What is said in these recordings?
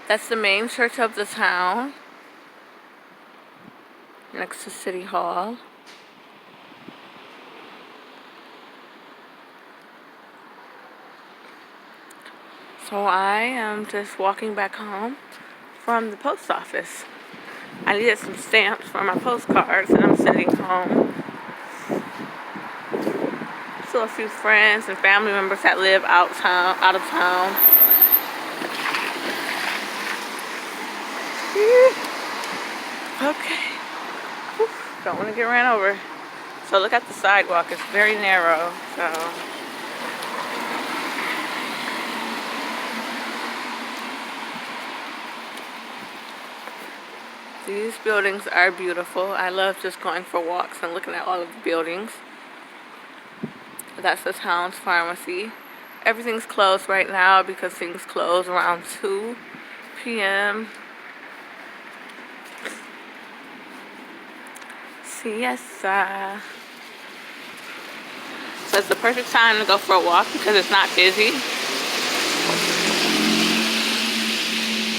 That's the main church of the town, next to City Hall. So I am just walking back home from the post office. I needed some stamps for my postcards and I'm sending home to a few friends and family members that live out of town. Okay. Whew. Don't want to get ran over. So look at the sidewalk. It's very narrow. So these buildings are beautiful. I love just going for walks and looking at all of the buildings. That's the town's pharmacy. Everything's closed right now because things close around 2 p.m. Siesta. So it's the perfect time to go for a walk because it's not busy.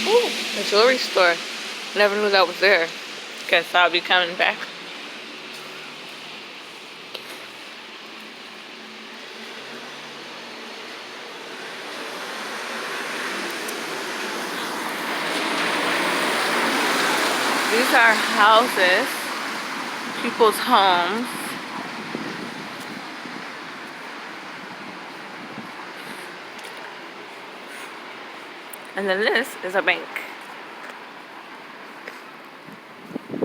Ooh, a jewelry store. Never knew that was there. Guess I'll be coming back. These are houses, people's homes. And then this is a bank.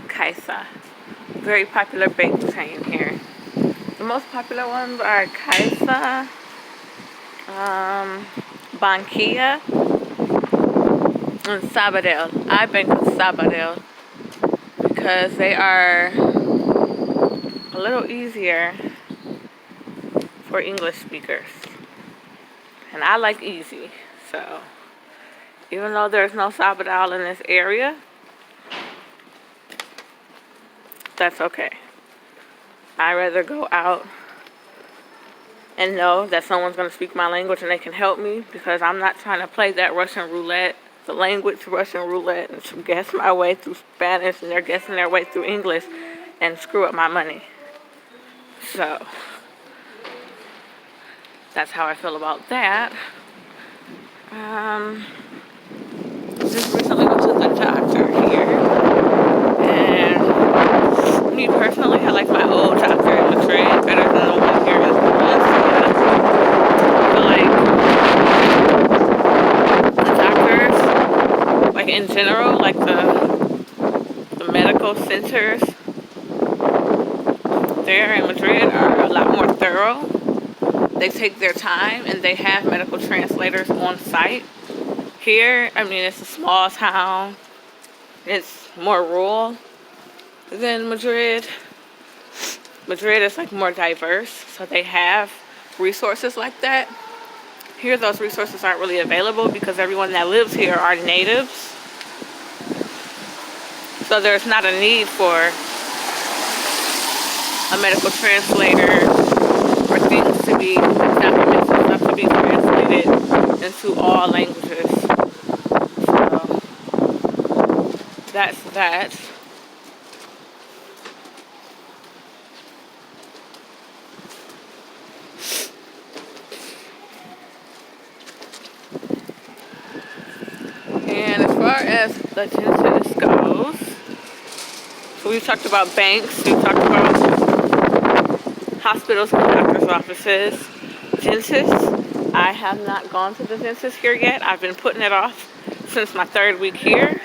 Kaisa. Very popular bank chain here. The most popular ones are Kaisa, Bankia, and Sabadell. I bank with Sabadell because they are a little easier for English speakers. And I like easy, so even though there's no Sabadell in this area, that's okay. I'd rather go out and know that someone's going to speak my language and they can help me because I'm not trying to play that Russian roulette, the language Russian roulette, and guess my way through Spanish and they're guessing their way through English and screw up my money. So that's how I feel about that. Just recently went to the doctor here, and me personally, I like my old doctor in Madrid better than the one here in Valencia. I feel like the doctors, like in general, like the medical centers there in Madrid are a lot more thorough. They take their time and they have medical translators on site. Here, I mean, it's a small town. It's more rural than Madrid. Madrid is like more diverse, so they have resources like that. Here, those resources aren't really available because everyone that lives here are natives. So there's not a need for a medical translator or things to be, documents and stuff to be translated into all languages. So that's that. And as far as the dentist goes, so we've talked about banks, we've talked about hospitals and doctor's offices. Dentists, I have not gone to the dentist here yet. I've been putting it off since my 3rd week here.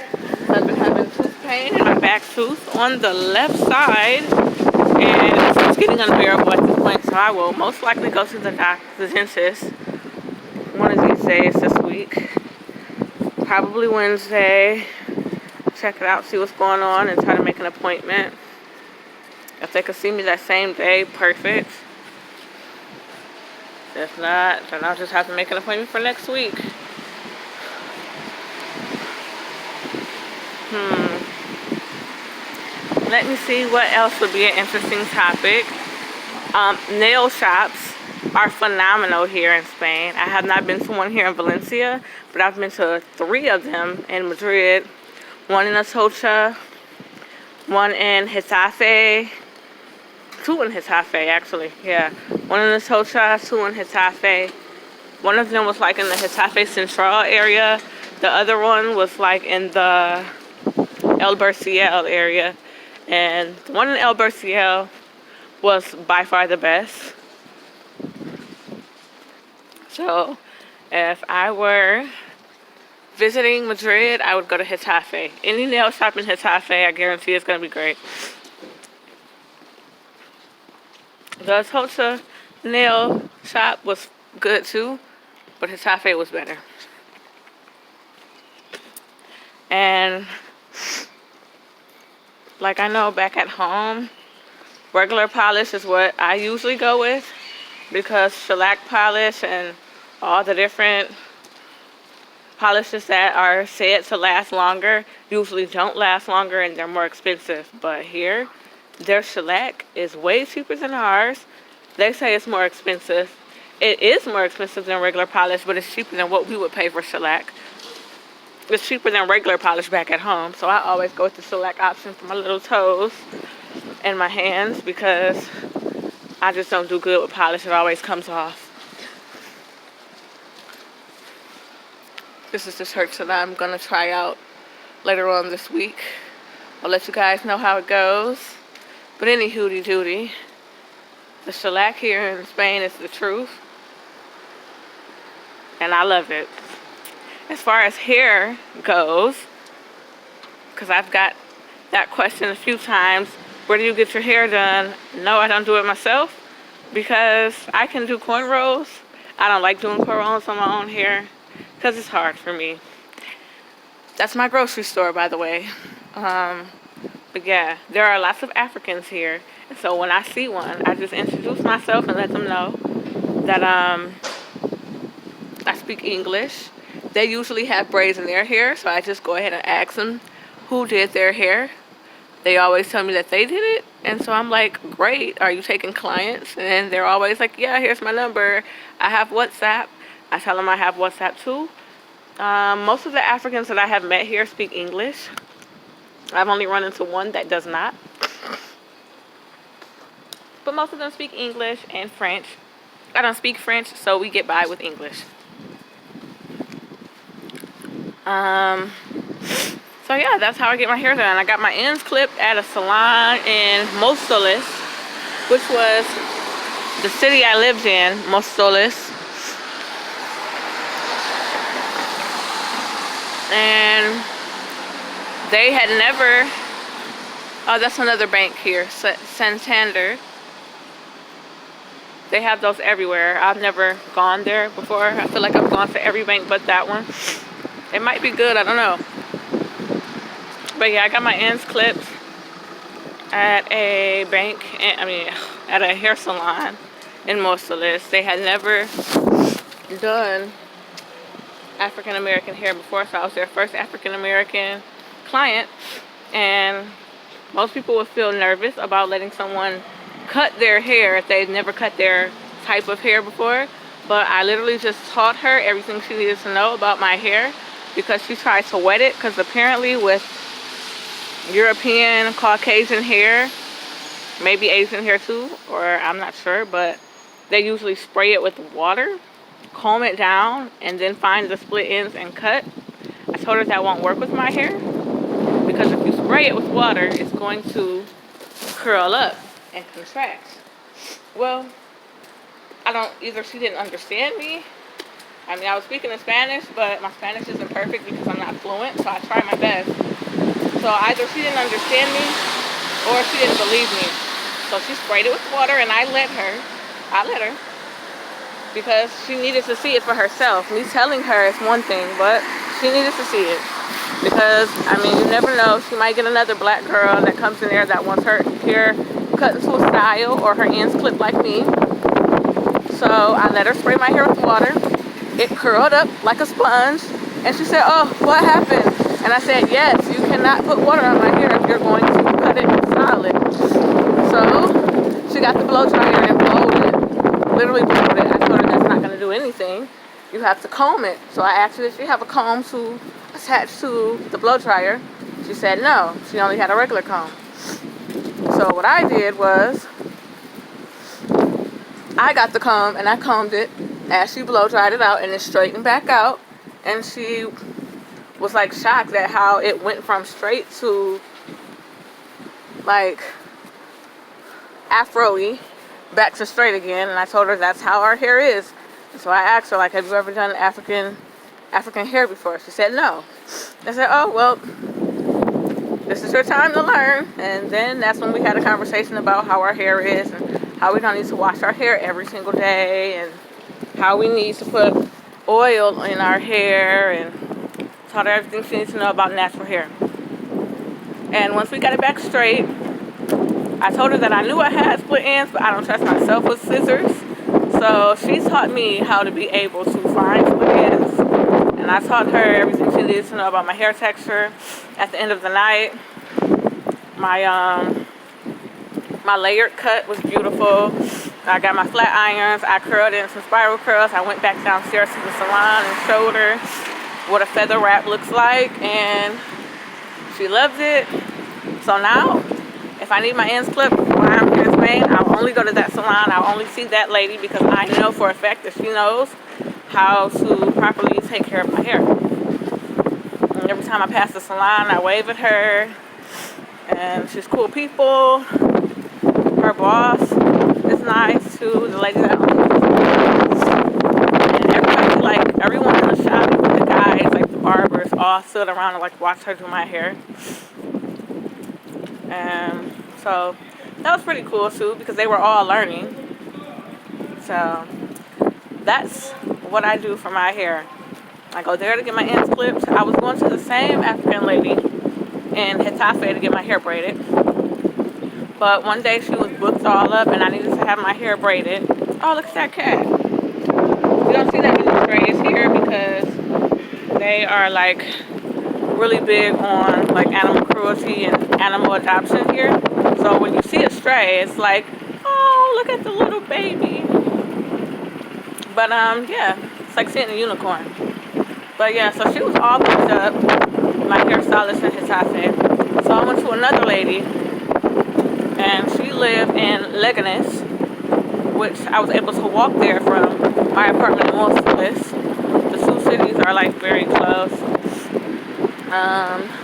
So I've been having tooth pain in my back tooth on the left side, and it's getting unbearable at this point. So I will most likely go to the dentist one of these days this week. Probably Wednesday. Check it out, see what's going on, and try to make an appointment. If they could see me that same day, perfect. If not, then I'll just have to make an appointment for next week. Let me see what else would be an interesting topic. Nail shops. are phenomenal here in Spain. I have not been to one here in Valencia, but I've been to 3 of them in Madrid. One in Atocha, one in Getafe, 2 in Getafe actually, yeah. One in Atocha, 2 in Getafe. One of them was like in the Getafe Central area. The other one was like in the El Berciel area. And the one in El Berciel was by far the best. So if I were visiting Madrid, I would go to Getafe. Any nail shop in Getafe, I guarantee it's going to be great. The Atocha nail shop was good too, but Getafe was better. And like I know back at home, regular polish is what I usually go with, because shellac polish and all the different polishes that are said to last longer usually don't last longer and they're more expensive. But here, their shellac is way cheaper than ours. They say it's more expensive. It is more expensive than regular polish, but it's cheaper than what we would pay for shellac. It's cheaper than regular polish back at home, so I always go with the shellac option for my little toes and my hands, because I just don't do good with polish. It always comes off. This is the shirt that I'm going to try out later on this week. I'll let you guys know how it goes. But any hootie doody, the shellac here in Spain is the truth. And I love it. As far as hair goes, because I've got that question a few times, where do you get your hair done? No, I don't do it myself, because I can do cornrows. I don't like doing cornrows on my own hair, because it's hard for me. That's my grocery store, by the way. But yeah, there are lots of Africans here. And so when I see one, I just introduce myself and let them know that I speak English. They usually have braids in their hair, so I just go ahead and ask them who did their hair. They always tell me that they did it, and so I'm like, great, are you taking clients? And they're always like, yeah, here's my number. I have WhatsApp. I tell them I have WhatsApp too. Most of the Africans that I have met here speak English. I've only run into one that does not. But most of them speak English and French. I don't speak French, so we get by with English. So yeah, that's how I get my hair done. I got my ends clipped at a salon in Móstoles, which was the city I lived in, Móstoles. And they had never, oh, that's another bank here, Santander. They have those everywhere. I've never gone there before. I feel like I've gone to every bank but that one. It might be good, I don't know. But yeah, I got my ends clipped at a bank, at a hair salon in Móstoles. They had never done African American hair before, so I was their first African American client. And most people would feel nervous about letting someone cut their hair if they've never cut their type of hair before. But I literally just taught her everything she needed to know about my hair, because she tried to wet it, because apparently with European Caucasian hair, maybe Asian hair too, or I'm not sure, but they usually spray it with water, comb it down, and then find the split ends and cut. I told her that won't work with my hair, because if you spray it with water, it's going to curl up and contract. Well, either she didn't understand me. I mean, I was speaking in Spanish, but my Spanish isn't perfect because I'm not fluent, so I try my best. So either she didn't understand me or she didn't believe me. So she sprayed it with water, and I let her, because she needed to see it for herself. Me telling her is one thing, but she needed to see it. Because, I mean, you never know. She might get another black girl that comes in there that wants her hair cut into a style or her ends clipped like me. So I let her spray my hair with water. It curled up like a sponge, and she said, oh, what happened? And I said, yes, you cannot put water on my hair if you're going to cut it solid. So she got the blow dryer and blowed it, literally blowed it. I told her that's not going to do anything. You have to comb it. So I asked her if she have a comb to attach to the blow dryer. She said no. She only had a regular comb. So what I did was I got the comb and I combed it as she blow dried it out, and it straightened back out. And she was like shocked at how it went from straight to like afro-y back to straight again. And I told her that's how our hair is. And so I asked her, like, have you ever done African hair before? She said no. I said, oh well, this is your time to learn. And then that's when we had a conversation about how our hair is and how we don't need to wash our hair every single day, and how we need to put oil in our hair, and taught her everything she needs to know about natural hair. And once we got it back straight, I told her that I knew I had split ends, but I don't trust myself with scissors. So she taught me how to be able to find split ends, and I taught her everything she needed to know about my hair texture. At the end of the night, my layered cut was beautiful. I got my flat irons. I curled in some spiral curls. I went back downstairs to the salon and showed her what a feather wrap looks like, and she loved it. So now, if I need my ends clipped while I'm here in Spain, I'll only go to that salon. I'll only see that lady because I know for a fact that she knows how to properly take care of my hair. And every time I pass the salon, I wave at her, and she's cool people. Her boss is nice too, the lady that owns the salon. And everybody, like, everyone in the shop, the guys, like the barbers, all stood around and like watched her do my hair. And so that was pretty cool too, because they were all learning. So that's what I do for my hair. I go there to get my ends clipped. I was going to the same African lady in Getafe to get my hair braided. But one day she was booked all up and I needed to have my hair braided. Oh, look at that cat. You don't see that many strays here because they are like really big on like animal cruelty and animal adoption here. So when you see a stray, it's like, oh, look at the little baby. But yeah, it's like seeing a unicorn. But yeah, so she was all booked up, my hairstylist in Getafe. So I went to another lady, and she lived in Leganés, which I was able to walk there from my apartment in Móstoles. The two cities are like very close.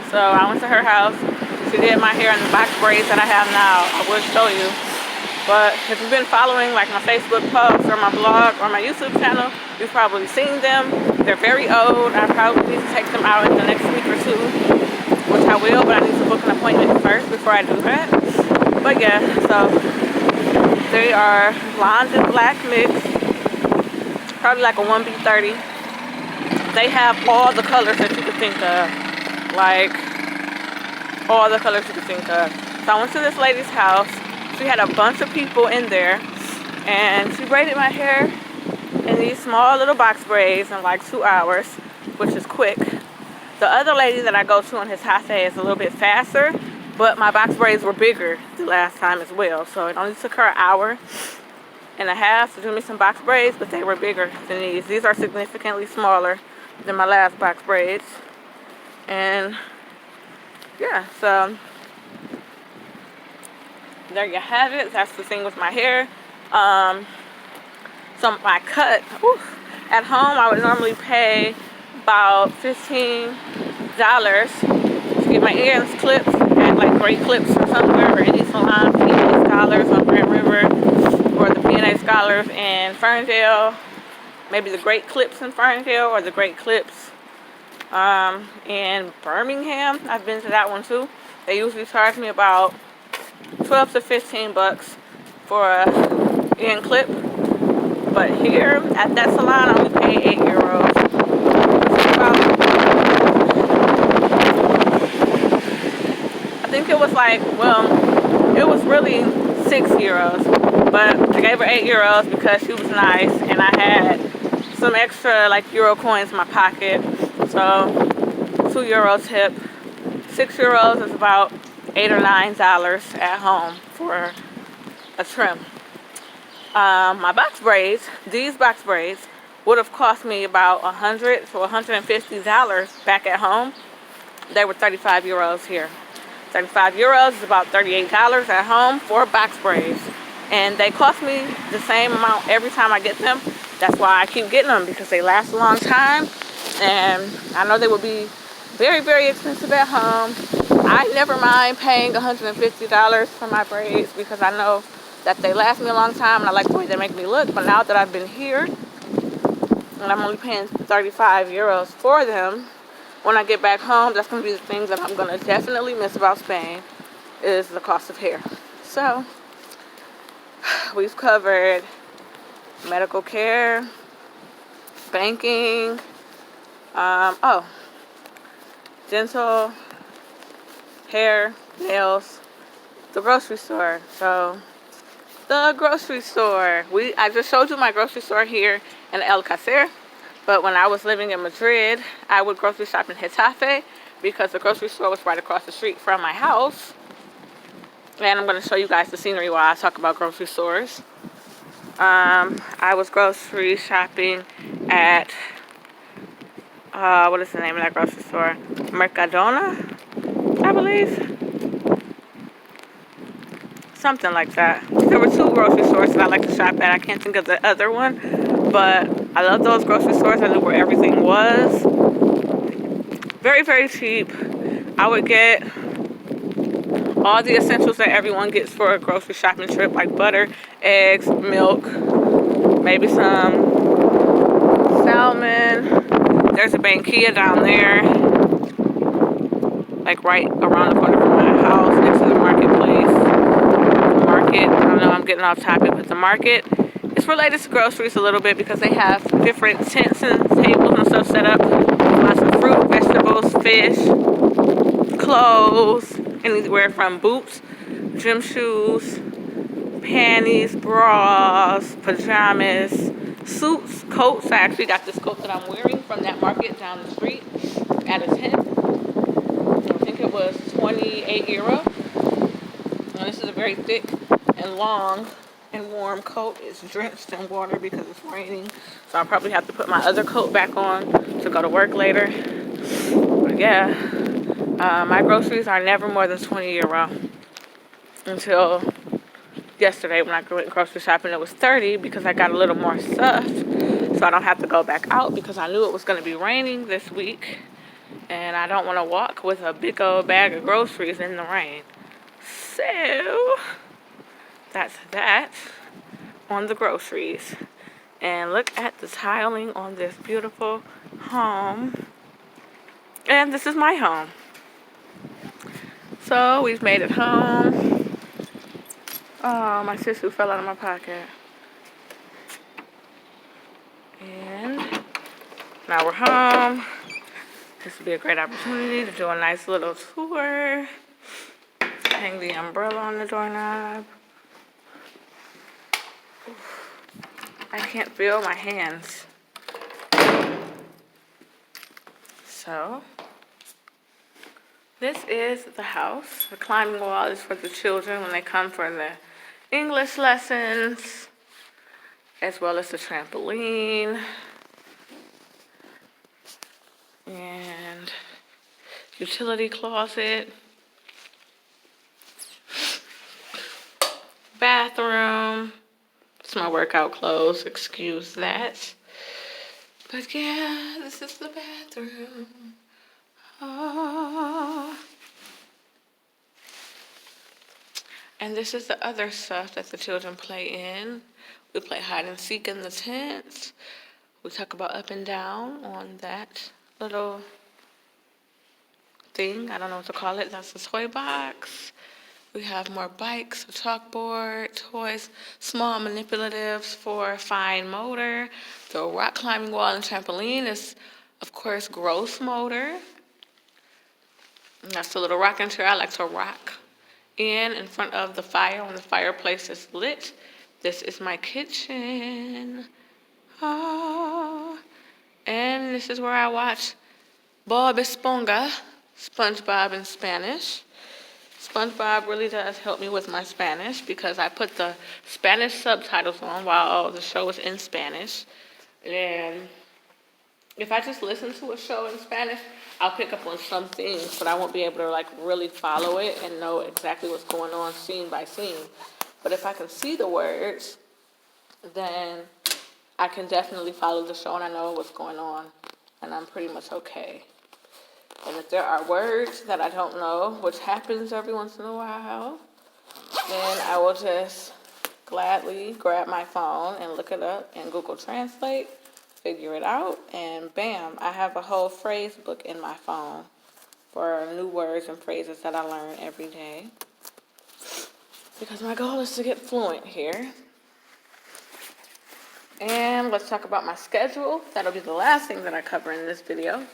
So I went to her house. She did my hair in the box braids that I have now. I will show you. But if you've been following like my Facebook posts or my blog or my YouTube channel, you've probably seen them. They're very old. I probably need to take them out in the next week or two, which I will, but I need to book an appointment first before I do that. But yeah, so they are blonde and black mixed, probably like a 1B30. They have all the colors that you could think of, like all the colors you could think of. So I went to this lady's house. She had a bunch of people in there, and she braided my hair in these small little box braids in like 2 hours, which is quick. The other lady that I go to in Getafe is a little bit faster, but my box braids were bigger the last time as well. So it only took her an hour and a half to do me some box braids, but they were bigger than these. These are significantly smaller than my last box braids. And yeah, so there you have it. That's the thing with my hair. So my cut, at home I would normally pay about $15 to get my ends clipped at like Great Clips or somewhere, or any salon, P&A Scholars on Grand River, or the P&A Scholars in Ferndale, maybe the Great Clips in Ferndale, or the Great Clips in Birmingham. I've been to that one too. They usually charge me about $12 to $15 for a end clip. But here at that salon, I only pay €8. I think it was like, well, it was really €6, but I gave her €8 because she was nice, and I had some extra like euro coins in my pocket. So €2 tip. €6 is about $8 or $9 at home for a trim. My box braids, these box braids, would have cost me about $100 to $150 back at home. They were 35 euros here. 35 euros is about $38 at home for box braids. And they cost me the same amount every time I get them. That's why I keep getting them, because they last a long time. And I know they would be very, very expensive at home. I never mind paying $150 for my braids because I know that they last me a long time and I like the way they make me look. But now that I've been here and I'm only paying 35 euros for them, when I get back home, that's going to be the things that I'm going to definitely miss about Spain, is the cost of hair. So we've covered medical care, banking, dental, hair, nails, the grocery store. So the grocery store. I just showed you my grocery store here in El Cacer. But when I was living in Madrid, I would grocery shop in Getafe because the grocery store was right across the street from my house. And I'm going to show you guys the scenery while I talk about grocery stores. I was grocery shopping at, what is the name of that grocery store? Mercadona, I believe. Something like that. There were two grocery stores that I like to shop at. I can't think of the other one. But I love those grocery stores. I knew where everything was. Very, very cheap. I would get all the essentials that everyone gets for a grocery shopping trip, like butter, eggs, milk, maybe some salmon. There's a Bankia down there, like right around the corner from my house, next to the marketplace. The market, I know I'm getting off topic, but the market is related to groceries a little bit because they have different tents and tables and stuff set up. Lots of fruit, vegetables, fish, clothes, anywhere from boots, gym shoes, panties, bras, pajamas, suits, coats. I actually got this coat that I'm wearing from that market down the street at a tent. I think it was 28 euro. And this is a very thick and long and warm coat. It's drenched in water because it's raining. So I'll probably have to put my other coat back on to go to work later. But yeah, my groceries are never more than 20 euro. Until yesterday when I went grocery shopping, it was 30 because I got a little more stuff. So I don't have to go back out because I knew it was going to be raining this week. And I don't want to walk with a big old bag of groceries in the rain. So that's that on the groceries. And look at the tiling on this beautiful home. And this is my home. So we've made it home. Oh, my tissue fell out of my pocket. And now we're home. This would be a great opportunity to do a nice little tour. Hang the umbrella on the doorknob. I can't feel my hands. So, this is the house. The climbing wall is for the children when they come for the English lessons, as well as the trampoline. And utility closet. Bathroom. It's my workout clothes, excuse that. But yeah, this is the bathroom. Oh. And this is the other stuff that the children play in. We play hide and seek in the tent. We talk about up and down on that little thing. I don't know what to call it. That's the toy box. We have more bikes, a chalkboard, toys, small manipulatives for fine motor. The rock climbing wall and trampoline is, of course, gross motor. And that's the little rocking chair I like to rock in front of the fire when the fireplace is lit. This is my kitchen. Oh. And this is where I watch Bob Esponja, SpongeBob in Spanish. SpongeBob really does help me with my Spanish because I put the Spanish subtitles on while the show is in Spanish. And if I just listen to a show in Spanish, I'll pick up on some things, but I won't be able to like really follow it and know exactly what's going on scene by scene. But if I can see the words, then I can definitely follow the show and I know what's going on, and I'm pretty much okay. And if there are words that I don't know, which happens every once in a while, then I will just gladly grab my phone and look it up in Google Translate, figure it out, and bam, I have a whole phrase book in my phone for new words and phrases that I learn every day. Because my goal is to get fluent here. And let's talk about my schedule. That'll be the last thing that I cover in this video.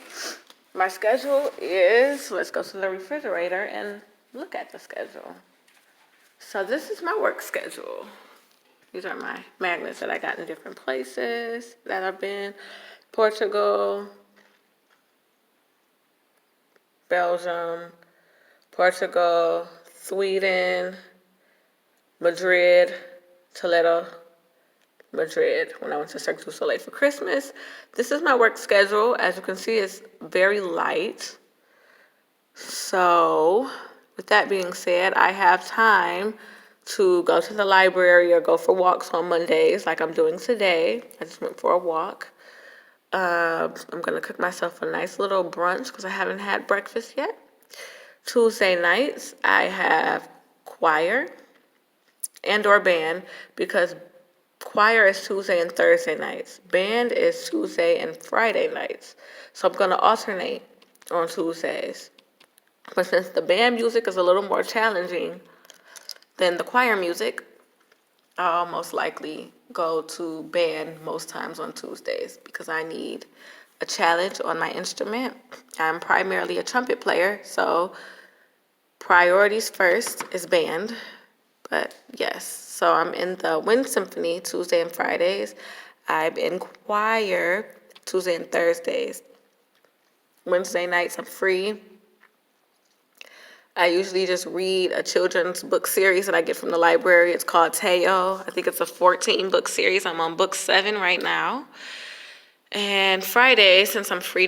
My schedule is, let's go to the refrigerator and look at the schedule. So this is my work schedule. These are my magnets that I got in different places that I've been. Portugal, Belgium, Portugal, Sweden, Madrid, Toledo, Madrid, when I went to Cirque du Soleil for Christmas. This is my work schedule. As you can see, it's very light. So, with that being said, I have time to go to the library or go for walks on Mondays like I'm doing today. I just went for a walk. I'm going to cook myself a nice little brunch because I haven't had breakfast yet. Tuesday nights, I have choir and or band because choir is Tuesday and Thursday nights. Band is Tuesday and Friday nights. So I'm going to alternate on Tuesdays. But since the band music is a little more challenging than the choir music, I'll most likely go to band most times on Tuesdays because I need a challenge on my instrument. I'm primarily a trumpet player, so priorities first is band. But yes, so I'm in the Wind Symphony Tuesday and Fridays. I'm in choir Tuesday and Thursdays. Wednesday nights I'm free. I usually just read a children's book series that I get from the library. It's called Teo. I think it's a 14-book series. I'm on book 7 right now. And Friday, since I'm free